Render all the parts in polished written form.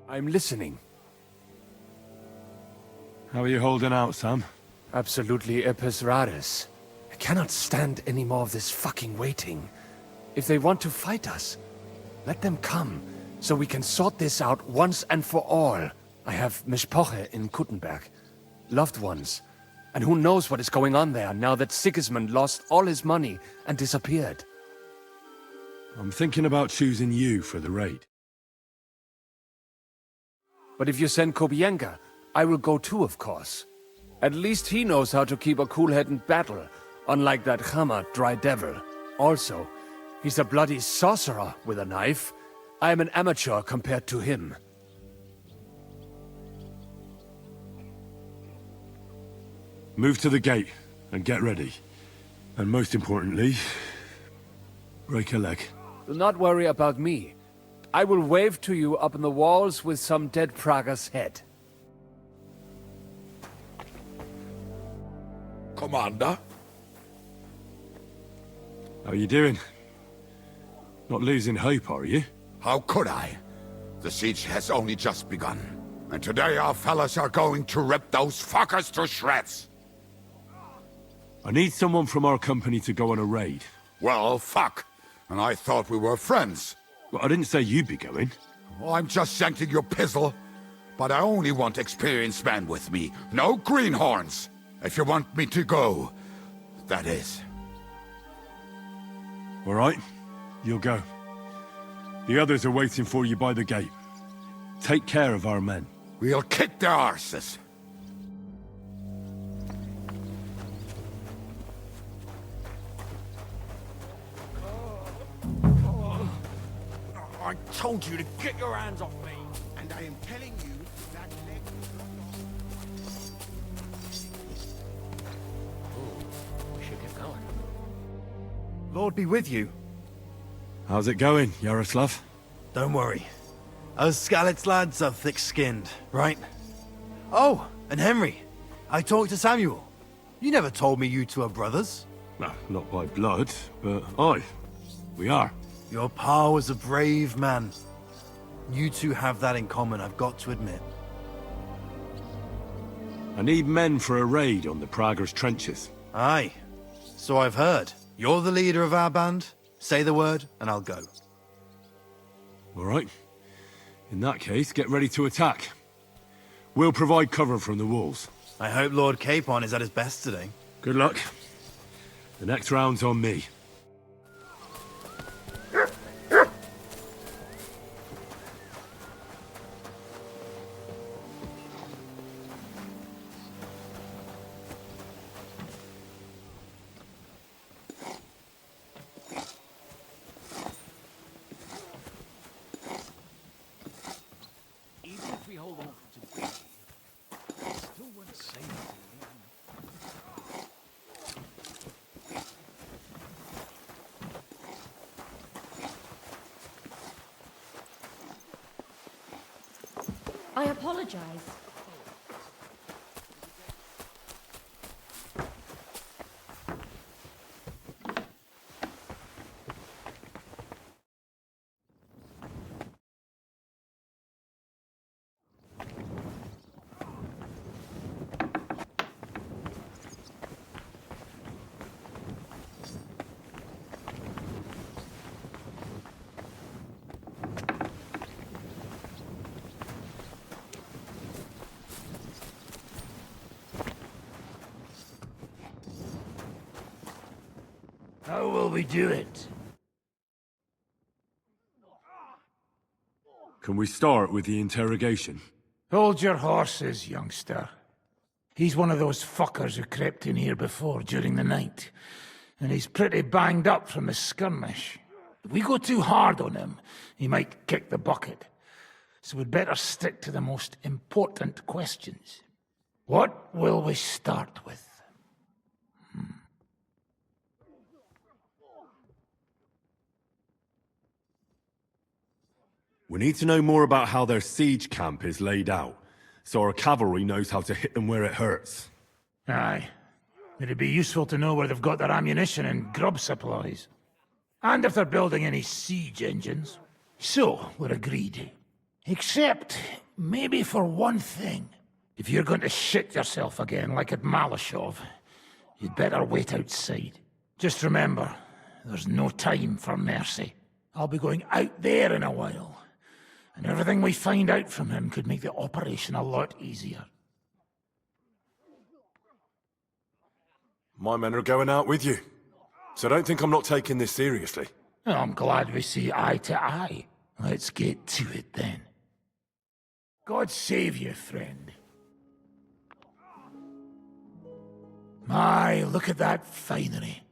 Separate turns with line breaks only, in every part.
I'm listening.
How are you holding out, Sam?
Absolutely epis raris. I cannot stand any more of this fucking waiting. If they want to fight us, let them come, so we can sort this out once and for all. I have Mishpoche in Kuttenberg. Loved ones. And who knows what is going on there now that Sigismund lost all his money and disappeared.
I'm thinking about choosing you for the raid.
But if you send Kobienka, I will go too, of course. At least he knows how to keep a cool head in battle, unlike that Hammer dry devil. Also, he's a bloody sorcerer with a knife. I am an amateur compared to him.
Move to the gate and get ready. And most importantly, break a leg.
Do not worry about me. I will wave to you up in the walls with some dead Prager's head.
Commander?
How are you doing? Not losing hope, are you?
How could I? The siege has only just begun. And today our fellas are going to rip those fuckers to shreds.
I need someone from our company to go on a raid.
Well, fuck. And I thought we were friends.
Well, I didn't say you'd be going.
Oh, I'm just scenting your pizzle. But I only want experienced men with me. No greenhorns. If you want me to go, that is.
All right, you'll go. The others are waiting for you by the gate. Take care of our men.
We'll kick their arses.
I told you to get your hands off me! And I am telling you that leg...
We should get going.
Lord be with you.
How's it going, Yaroslav?
Don't worry. Us Skalitz lads are thick-skinned, right? Oh, and Henry. I talked to Samuel. You never told me you two are brothers.
Well, not by blood, but aye, we are.
Your pa was a brave man. You two have that in common, I've got to admit.
I need men for a raid on the Prager's trenches.
Aye. So I've heard. You're the leader of our band. Say the word, and I'll go.
All right. In that case, get ready to attack. We'll provide cover from the walls.
I hope Lord Capon is at his best today.
Good luck. The next round's on me.
Even if we hold off today, I still won't say anything.
I apologize.
How will we do it?
Can we start with the interrogation?
Hold your horses, youngster. He's one of those fuckers who crept in here before during the night. And he's pretty banged up from the skirmish. If we go too hard on him, he might kick the bucket. So we'd better stick to the most important questions. What will we start with?
We need to know more about how their siege camp is laid out, so our cavalry knows how to hit them where it hurts.
Aye. It'd be useful to know where they've got their ammunition and grub supplies. And if they're building any siege engines. So, we're agreed. Except, maybe for one thing. If you're going to shit yourself again like at Malashov, you'd better wait outside. Just remember, there's no time for mercy. I'll be going out there in a while, and everything we find out from him could make the operation a lot easier.
My men are going out with you, so don't think I'm not taking this seriously.
Well, I'm glad we see eye to eye. Let's get to it then. God save you, friend. My, look at that finery.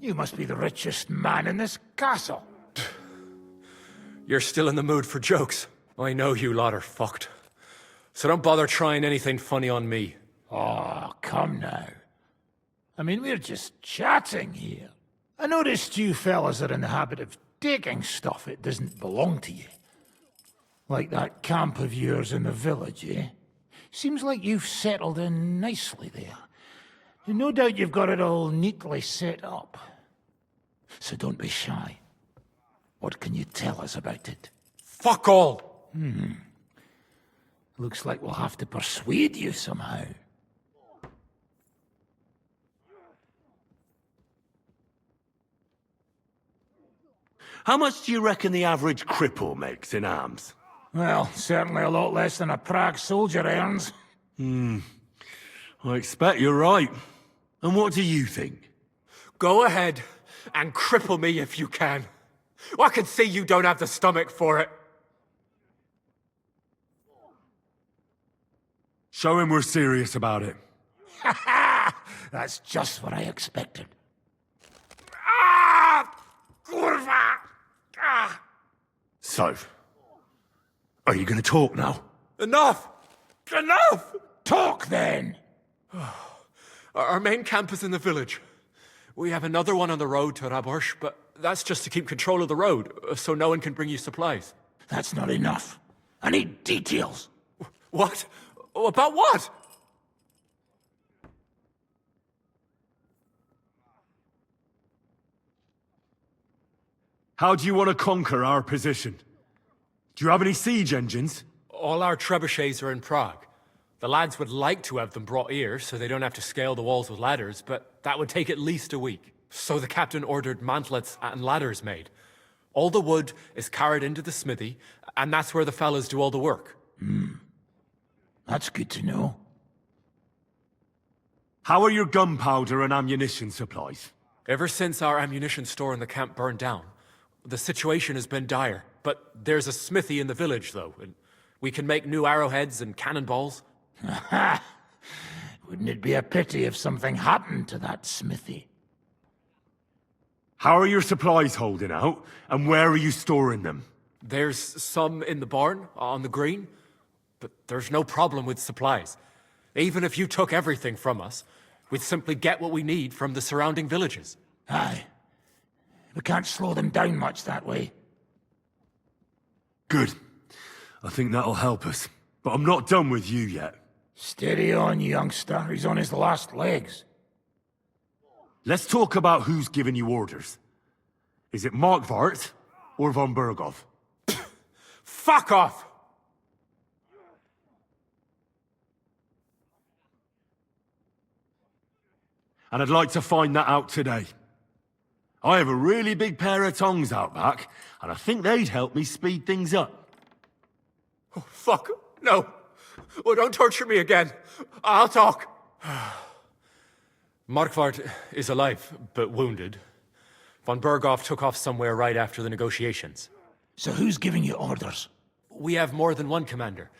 You must be the richest man in this castle.
You're still in the mood for jokes. I know you lot are fucked. So don't bother trying anything funny on me.
Oh, come now. I mean, we're just chatting here. I noticed you fellas are in the habit of taking stuff that doesn't belong to you. Like that camp of yours in the village, eh? Seems like you've settled in nicely there. No doubt you've got it all neatly set up. So don't be shy. What can you tell us about it?
Fuck all!
Looks like we'll have to persuade you somehow.
How much do you reckon the average cripple makes in arms?
Well, certainly a lot less than a Prague soldier earns.
I expect you're right. And what do you think?
Go ahead and cripple me if you can. I can see you don't have the stomach for it.
Show him we're serious about it.
Ha ha! That's just what I expected.
Ah! Kurva! Ah!
So, are you going to talk now?
Enough! Enough!
Talk then!
Our main camp is in the village. We have another one on the road to Raborsh, but that's just to keep control of the road, so no one can bring you supplies.
That's not enough. I need details.
What? About what?
How do you want to conquer our position? Do you have any siege engines?
All our trebuchets are in Prague. The lads would like to have them brought here, so they don't have to scale the walls with ladders, but that would take at least a week. So the captain ordered mantlets and ladders made. All the wood is carried into the smithy, and that's where the fellas do all the work.
That's good to know.
How are your gunpowder and ammunition supplies?
Ever since our ammunition store in the camp burned down, the situation has been dire. But there's a smithy in the village, though, and we can make new arrowheads and cannonballs.
Ha! Wouldn't it be a pity if something happened to that smithy?
How are your supplies holding out, and where are you storing them?
There's some in the barn, on the green, but there's no problem with supplies. Even if you took everything from us, we'd simply get what we need from the surrounding villages.
Aye. We can't slow them down much that way.
Good. I think that'll help us. But I'm not done with you yet.
Steady on, youngster. He's on his last legs.
Let's talk about who's giving you orders. Is it Markvart or von Bergov?
Fuck off!
And I'd like to find that out today. I have a really big pair of tongs out back, and I think they'd help me speed things up.
Oh, fuck. No. Oh, don't torture me again. I'll talk. Markvart is alive, but wounded. Von Bergov took off somewhere right after the negotiations.
So who's giving you orders?
We have more than one commander.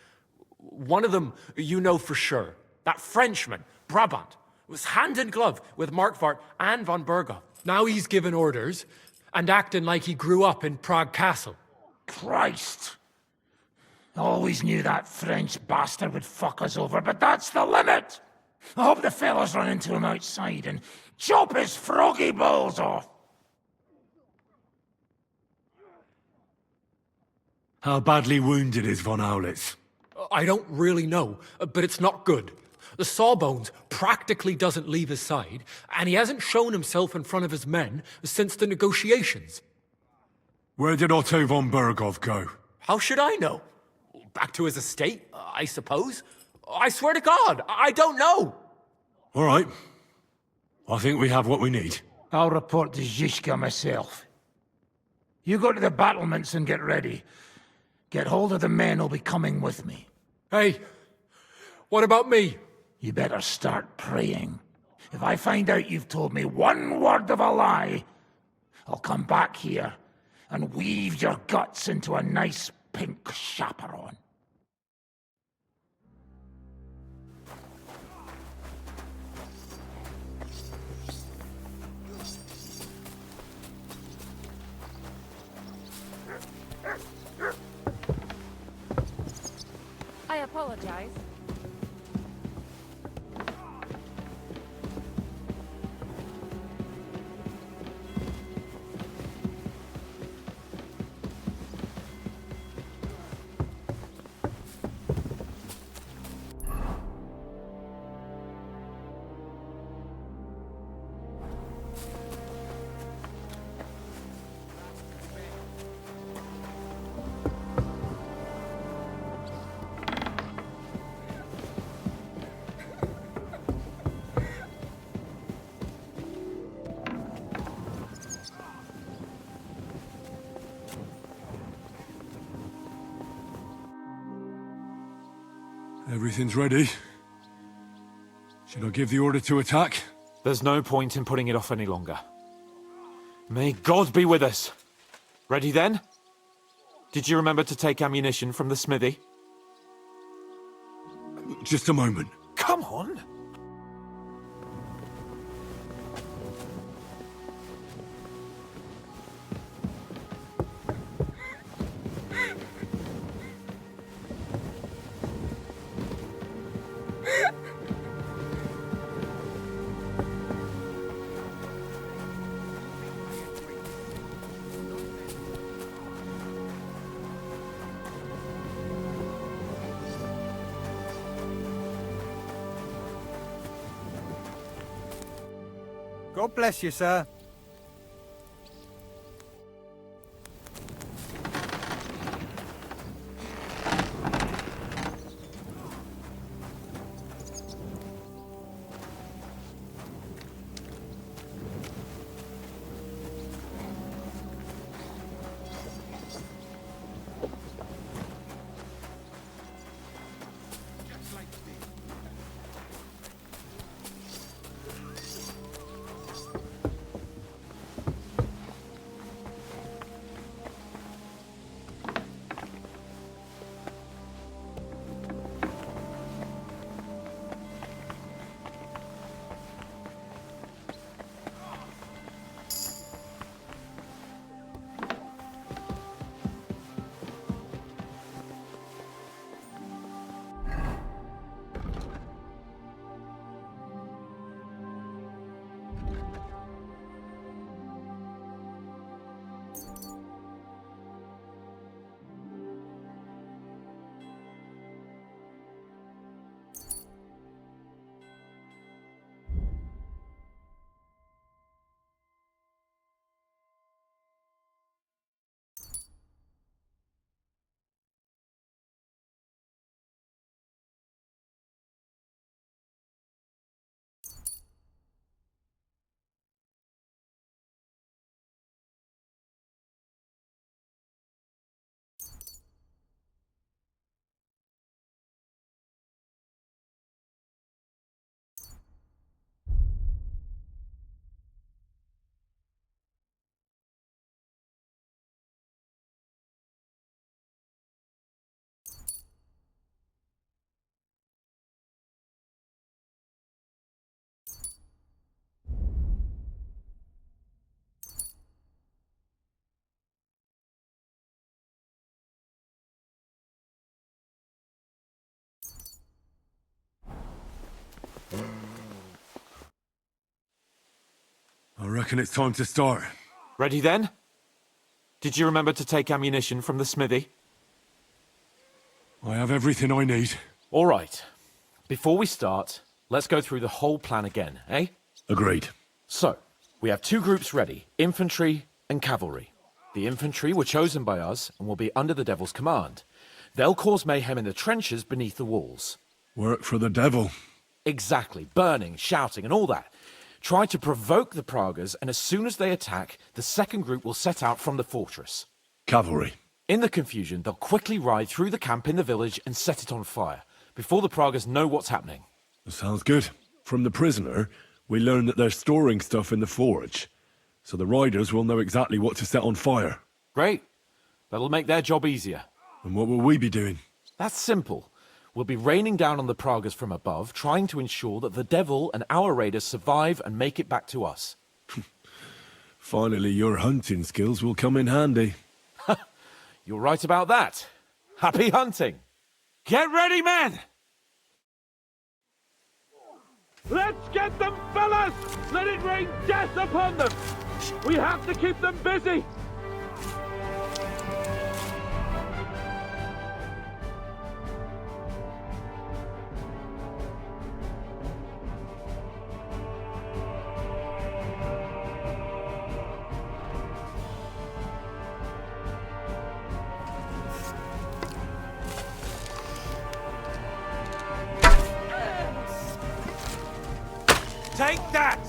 One of them you know for sure. That Frenchman, Brabant, was hand in glove with Markvart and von Bergov. Now he's given orders and acting like he grew up in Prague Castle.
Christ! I always knew that French bastard would fuck us over, but that's the limit! I hope the fellas run into him outside and chop his froggy balls off!
How badly wounded is von Aulitz?
I don't really know, but it's not good. The sawbones practically doesn't leave his side, and he hasn't shown himself in front of his men since the negotiations.
Where did Otto von Bergov go?
How should I know?
Back to his estate, I suppose. I swear to God, I don't know.
All right. I think we have what we need.
I'll report to Zizka myself. You go to the battlements and get ready. Get hold of the men who'll be coming with me.
Hey, what about me?
You better start praying. If I find out you've told me one word of a lie, I'll come back here and weave your guts into a nice pink chaperon.
I apologize.
Everything's ready. Should I give the order to attack?
There's no point in putting it off any longer. May God be with us. Ready then? Did you remember to take ammunition from the smithy?
Just a moment.
Come on!
God bless you, sir.
I reckon it's time to start.
Ready then? Did you remember to take ammunition from the smithy?
I have everything I need.
All right. Before we start, let's go through the whole plan again, eh?
Agreed.
So, we have two groups ready, infantry and cavalry. The infantry were chosen by us and will be under the Devil's command. They'll cause mayhem in the trenches beneath the walls.
Work for the devil.
Exactly. Burning, shouting, and all that. Try to provoke the Pragas, and as soon as they attack, the second group will set out from the fortress.
Cavalry.
In the confusion, they'll quickly ride through the camp in the village and set it on fire, before the Pragas know what's happening.
Sounds good. From the prisoner, we learned that they're storing stuff in the forge, so the riders will know exactly what to set on fire.
Great. That'll make their job easier.
And what will we be doing?
That's simple. We'll be raining down on the Pragas from above, trying to ensure that the devil and our raiders survive and make it back to us.
Finally, your hunting skills will come in handy.
You're right about that. Happy hunting! Get ready, men!
Let's get them, fellas! Let it rain death upon them! We have to keep them busy!
Take that!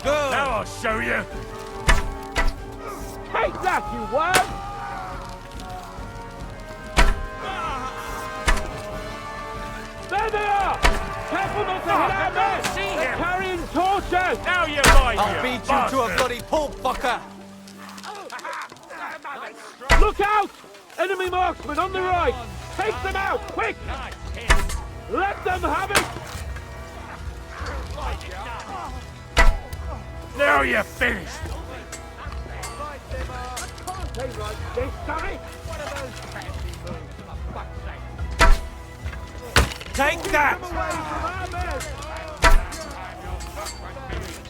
Good!
Now I'll show you! Take that, you worm! There they are! Careful not to hit our men! They're carrying torches! Now you mind
I'll beat you to a bloody pulp fucker!
Look out! Enemy marksmen on the right! Take them out, quick! Let them have it! Now you're finished!
Take that!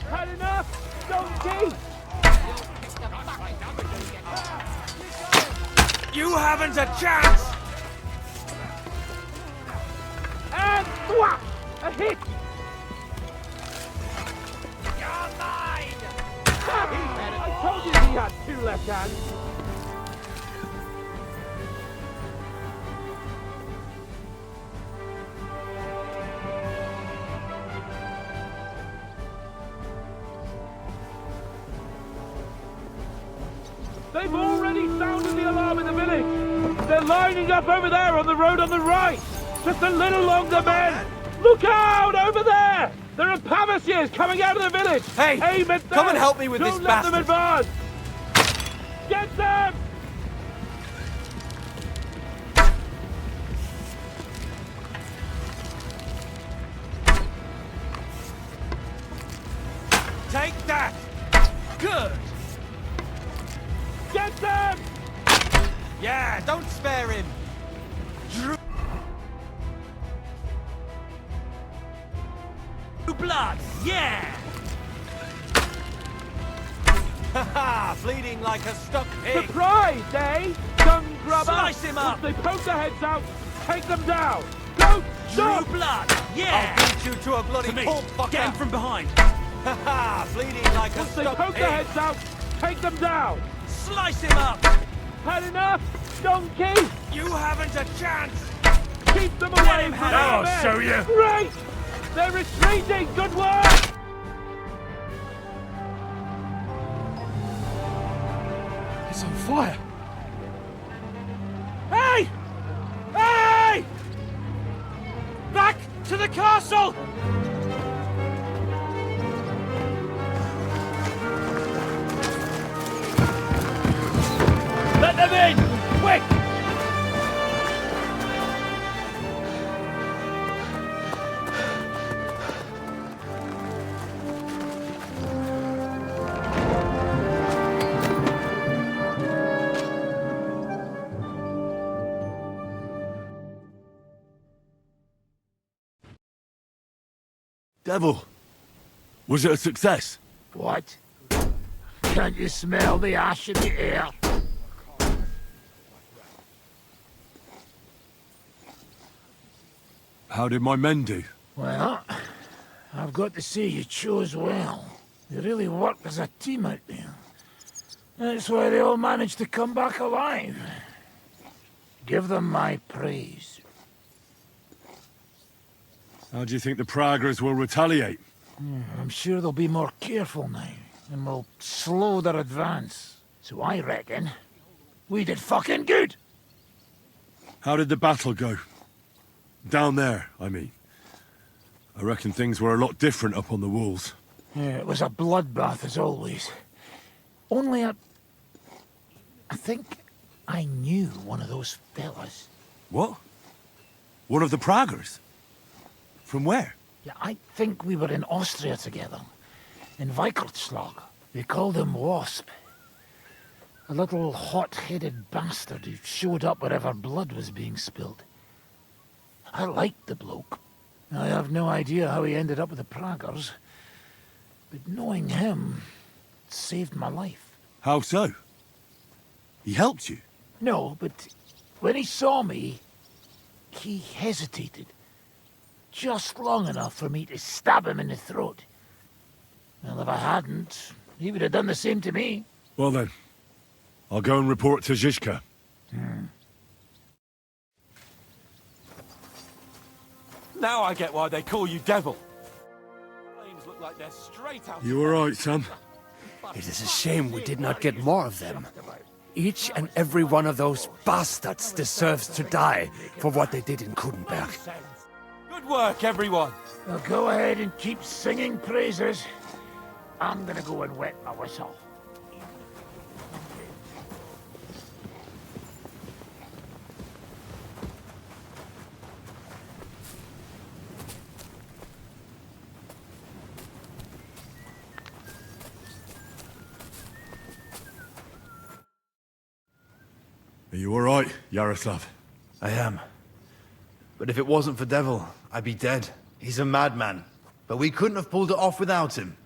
Had enough, donkey!
You haven't a chance!
And thwack! A hit!
You're mine!
I told you he had two left hands! They've already sounded the alarm in the village! They're lining up over there on the road on the right! Just a little longer, men! Look out! Over there! There are Pavasiers coming out of the village!
Hey!
Aim at them!
Come and help me with
Don't
this
let
bastard!
them advance! Get them!
Take that! Good!
Get them!
Yeah, don't spare him! Blood! Yeah! Haha! Bleeding like a stuck pig!
Surprised, eh? Dung grubber!
Slice him up!
Once they poke their heads out, take them down! Don't stop!
Drew blood! Yeah! I'll beat you to a bloody pulp fucker! Get him from behind! Haha! Bleeding like
Once
a
they
stuck
poke
pig!
their heads out, take them down!
Slice him up!
Had enough, donkey!
You haven't a chance!
Keep them away from
Now
our men!
I'll show you!
Great! They're retreating! Good work!
It's on fire.
Hey! Hey! Back to the castle! Let them in! Quick!
Devil, was it a success?
What? Can't you smell the ash in the air?
How did my men do?
Well, I've got to say you chose well. You really worked as a team out there. That's why they all managed to come back alive. Give them my praise.
How do you think the Praggers will retaliate?
I'm sure they'll be more careful now, and will slow their advance. So I reckon we did fucking good.
How did the battle go? Down there, I mean. I reckon things were a lot different up on the walls.
Yeah, it was a bloodbath as always. Only I think I knew one of those fellas.
What? One of the Praggers? From where?
Yeah, I think we were in Austria together. In Weikertslag. They called him Wasp. A little hot-headed bastard who showed up wherever blood was being spilled. I liked the bloke. I have no idea how he ended up with the Praggers. But knowing him saved my life.
How so? He helped you?
No, but when he saw me, he hesitated. Just long enough for me to stab him in the throat. Well, if I hadn't, he would have done the same to me.
Well then, I'll go and report to Zizka.
Now I get why they call you Devil. Flames look like they're straight out.
You alright, son?
It is a shame we did not get more of them. Each and every one of those bastards deserves to die for what they did in Kudenberg.
Good work, everyone.
Now go ahead and keep singing praises. I'm gonna go and wet my whistle.
Are you alright, Yaroslav?
I am. But if it wasn't for Devil, I'd be dead. He's a madman. But we couldn't have pulled it off without him.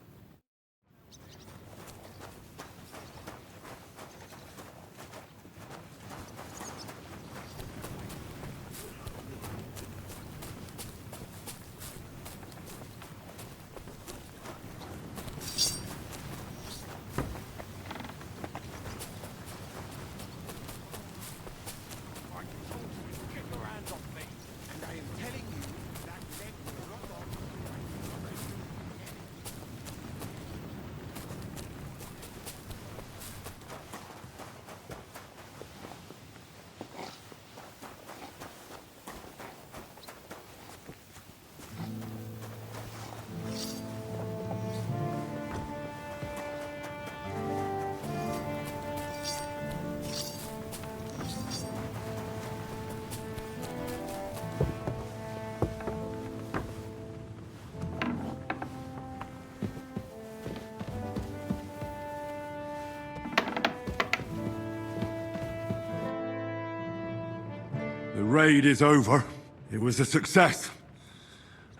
The raid is over. It was a success.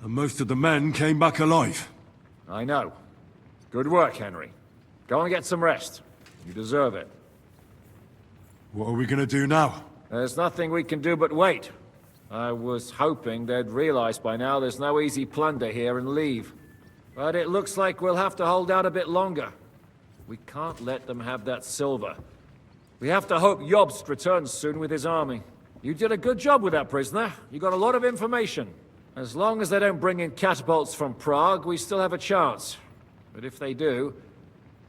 And most of the men came back alive.
I know. Good work, Henry. Go and get some rest. You deserve it.
What are we gonna do now?
There's nothing we can do but wait. I was hoping they'd realize by now there's no easy plunder here and leave. But it looks like we'll have to hold out a bit longer. We can't let them have that silver. We have to hope Jobst returns soon with his army. You did a good job with that prisoner. You got a lot of information. As long as they don't bring in catapults from Prague, we still have a chance. But if they do,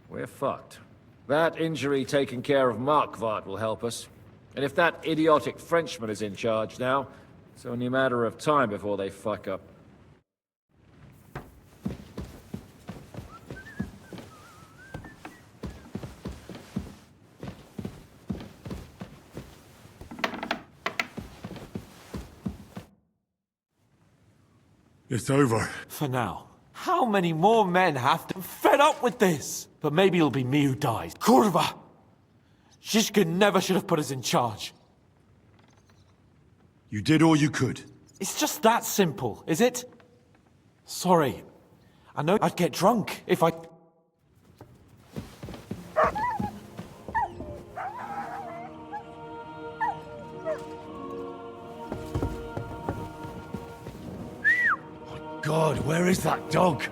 we're fucked. That injury taken care of Markvart will help us. And if that idiotic Frenchman is in charge now, it's only a matter of time before they fuck up.
It's over.
For now. How many more men have to... I'm fed up with this! But maybe it'll be me who dies. Kurva! Zizka never should have put us in charge.
You did all you could.
It's just that simple, is it? Sorry. I know I'd get drunk if I...
God, where is that dog?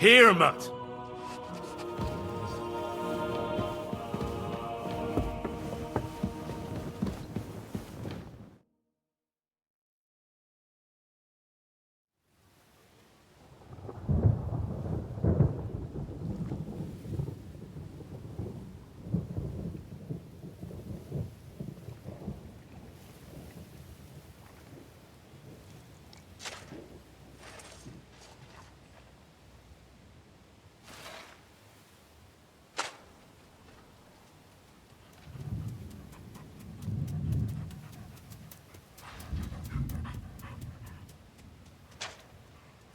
Here, Mutt!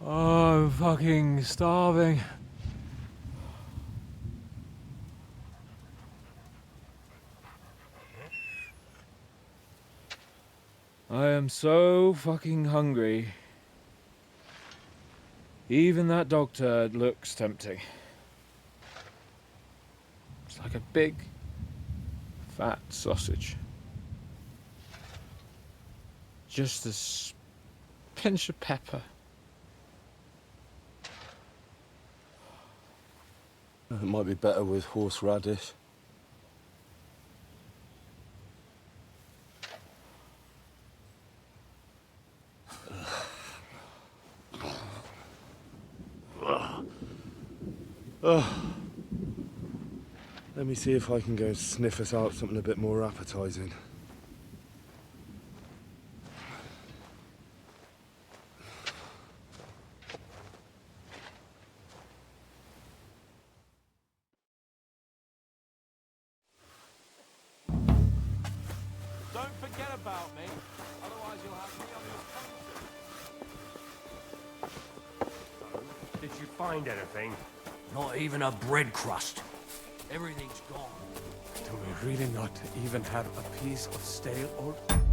Oh, I'm fucking starving. I am so fucking hungry. Even that dog turd looks tempting. It's like a big, fat sausage. Just a pinch of pepper.
It might be better with horseradish. Let me see if I can go sniff us out something a bit more appetizing.
Don't forget about me, otherwise you'll have me on your
Did you find anything?
Not even a bread crust. Everything's gone.
Do we really not even have a piece of stale old...